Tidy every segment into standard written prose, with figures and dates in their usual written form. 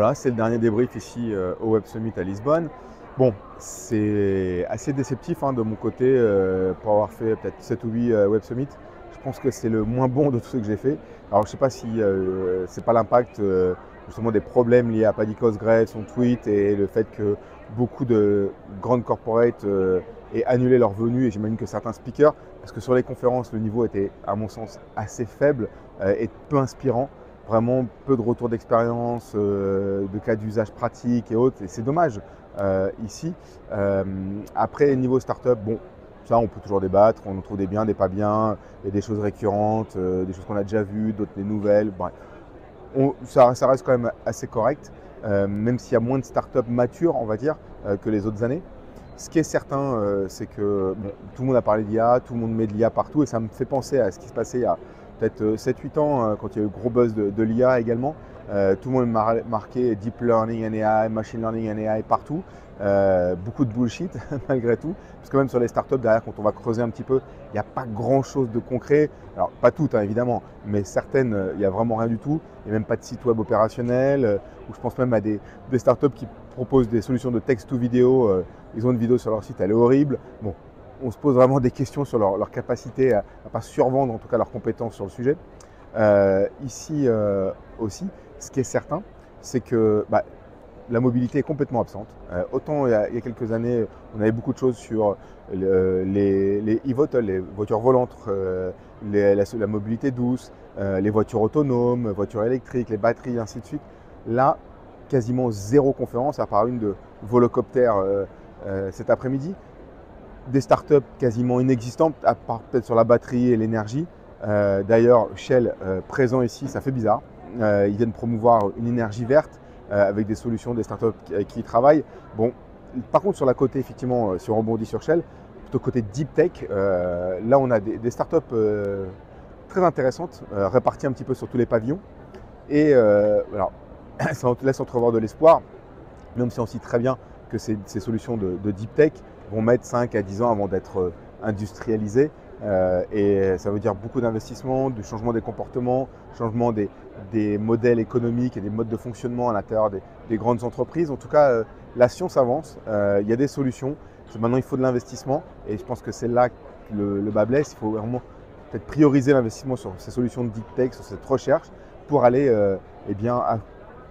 Voilà, c'est le dernier débrief ici au Web Summit à Lisbonne. Bon, c'est assez déceptif de mon côté pour avoir fait peut-être 7 ou 8 Web Summit. Je pense que c'est le moins bon de tout ce que j'ai fait. Alors je ne sais pas si c'est pas l'impact justement des problèmes liés à Paddy Cosgrave, son tweet et le fait que beaucoup de grandes corporates aient annulé leur venue et j'imagine que certains speakers, parce que sur les conférences le niveau était à mon sens assez faible et peu inspirant. Vraiment peu de retours d'expérience, de cas d'usage pratique et autres, et c'est dommage ici. Après, niveau startup, bon, ça on peut toujours débattre, on en trouve des biens, des pas bien, il y a des choses récurrentes, des choses qu'on a déjà vues, d'autres des nouvelles. Bref, ça reste quand même assez correct, même s'il y a moins de startups matures, on va dire, que les autres années. Ce qui est certain, c'est que bon, tout le monde a parlé d'IA, tout le monde met de l'IA partout, et ça me fait penser à ce qui se passait il y a peut-être 7-8 ans, quand il y a eu le gros buzz de l'IA également. Tout le monde marqué Deep Learning and AI, Machine Learning and AI partout. Beaucoup de bullshit malgré tout, parce que même sur les startups, derrière, quand on va creuser un petit peu, il n'y a pas grand-chose de concret. Alors, pas toutes, évidemment, mais certaines, il n'y a vraiment rien du tout. Il n'y a même pas de site web opérationnel, ou je pense même à des startups qui proposent des solutions de texte ou vidéo. Ils ont une vidéo sur leur site, elle est horrible. Bon, on se pose vraiment des questions sur leur capacité à ne pas survendre, en tout cas leurs compétences sur le sujet. Ici aussi, ce qui est certain, c'est que la mobilité est complètement absente. Autant il y a quelques années, on avait beaucoup de choses sur les e-VTOL, les voitures volantes, la mobilité douce, les voitures autonomes, voitures électriques, les batteries, ainsi de suite. Là, quasiment zéro conférence, à part une de Volocopter cet après-midi. Des startups quasiment inexistantes, à part peut-être sur la batterie et l'énergie. D'ailleurs, Shell présent ici, ça fait bizarre. Ils viennent promouvoir une énergie verte avec des solutions des startups qui y travaillent. Bon, par contre, sur la côté, effectivement, si on rebondit sur Shell, plutôt côté deep tech, là on a des startups très intéressantes, réparties un petit peu sur tous les pavillons. Et alors, ça laisse entrevoir de l'espoir, même si on sait très bien que ces solutions de deep tech vont mettre 5 à 10 ans avant d'être industrialisées. Et ça veut dire beaucoup d'investissements, du changement des comportements, changement des modèles économiques et des modes de fonctionnement à l'intérieur des grandes entreprises. En tout cas, la science avance, il y a des solutions. Maintenant, il faut de l'investissement et je pense que c'est là que le bas blesse. Il faut vraiment peut-être prioriser l'investissement sur ces solutions de deep tech, sur cette recherche pour aller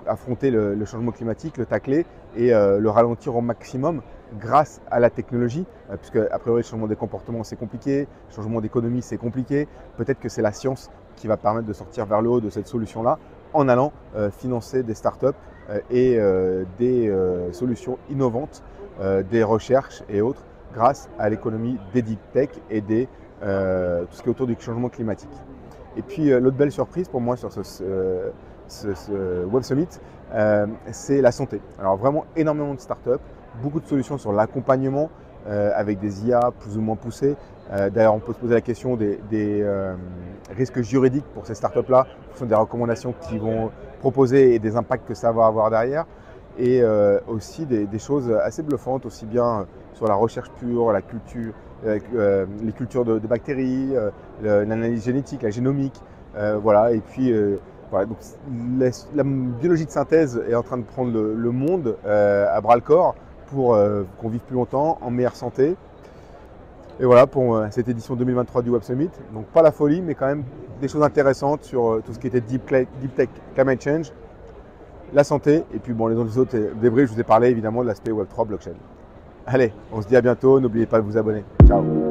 affronter le changement climatique, le tacler et le ralentir au maximum grâce à la technologie, puisque a priori le changement des comportements c'est compliqué, le changement d'économie c'est compliqué, peut-être que c'est la science qui va permettre de sortir vers le haut de cette solution-là en allant financer des startups et des solutions innovantes, des recherches et autres grâce à l'économie des deep tech et tout ce qui est autour du changement climatique. Et puis l'autre belle surprise pour moi sur ce Web Summit, c'est la santé. Alors vraiment énormément de startups, beaucoup de solutions sur l'accompagnement avec des IA plus ou moins poussées. D'ailleurs, on peut se poser la question des risques juridiques pour ces startups-là, en fonction des recommandations qu'ils vont proposer et des impacts que ça va avoir derrière. Et aussi des choses assez bluffantes, aussi bien sur la recherche pure, la culture, les cultures de bactéries, l'analyse génétique, la génomique, voilà. Et puis voilà, donc la biologie de synthèse est en train de prendre le monde à bras le corps pour qu'on vive plus longtemps, en meilleure santé. Et voilà pour cette édition 2023 du Web Summit. Donc pas la folie, mais quand même des choses intéressantes sur tout ce qui était Deep Tech, Climate Change, la santé, et puis bon, les autres débriefs, je vous ai parlé évidemment de l'aspect Web3 blockchain. Allez, on se dit à bientôt, n'oubliez pas de vous abonner. Ciao.